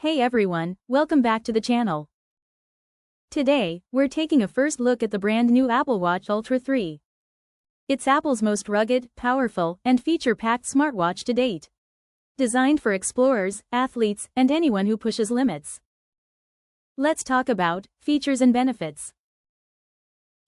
Hey everyone, welcome back to the channel. Today, we're taking a first look at the brand new Apple Watch Ultra 3. It's Apple's most rugged, powerful, and feature-packed smartwatch to date. Designed for explorers, athletes, and anyone who pushes limits. Let's talk about features and benefits.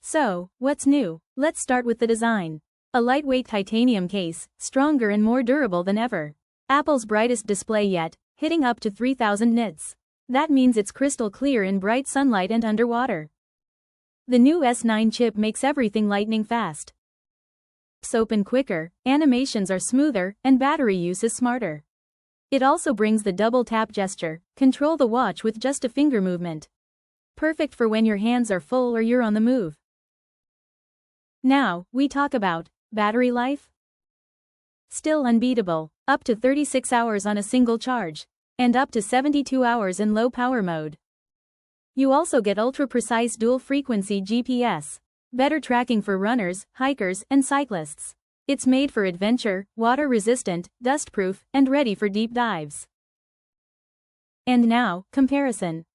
So, what's new? Let's start with the design. A lightweight titanium case, stronger and more durable than ever. Apple's brightest display yet, hitting up to 3000 nits. That means it's crystal clear in bright sunlight and underwater. The new S9 chip makes everything lightning fast. Apps open quicker, animations are smoother, and battery use is smarter. It also brings the double tap gesture, control the watch with just a finger movement. Perfect for when your hands are full or you're on the move. Now, we talk about battery life. Still unbeatable, up to 36 hours on a single charge, and up to 72 hours in low power mode. You also get ultra-precise dual-frequency GPS, better tracking for runners, hikers, and cyclists. It's made for adventure, water-resistant, dust-proof, and ready for deep dives. And now, comparison.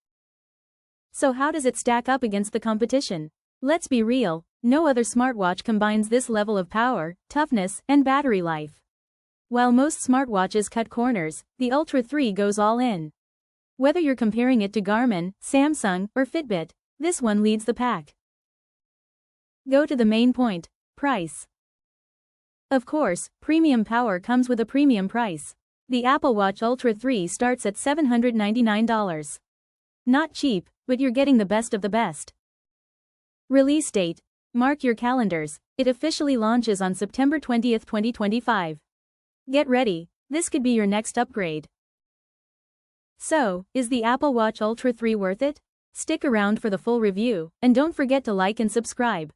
So how does it stack up against the competition? Let's be real, no other smartwatch combines this level of power, toughness, and battery life. While most smartwatches cut corners, the Ultra 3 goes all in. Whether you're comparing it to Garmin, Samsung, or Fitbit, this one leads the pack. Go to the main point, price. Of course, premium power comes with a premium price. The Apple Watch Ultra 3 starts at $799. Not cheap, but you're getting the best of the best. Release date. Mark your calendars, it officially launches on September 20, 2025. Get ready, this could be your next upgrade. So, is the Apple Watch Ultra 3 worth it? Stick around for the full review, and don't forget to like and subscribe.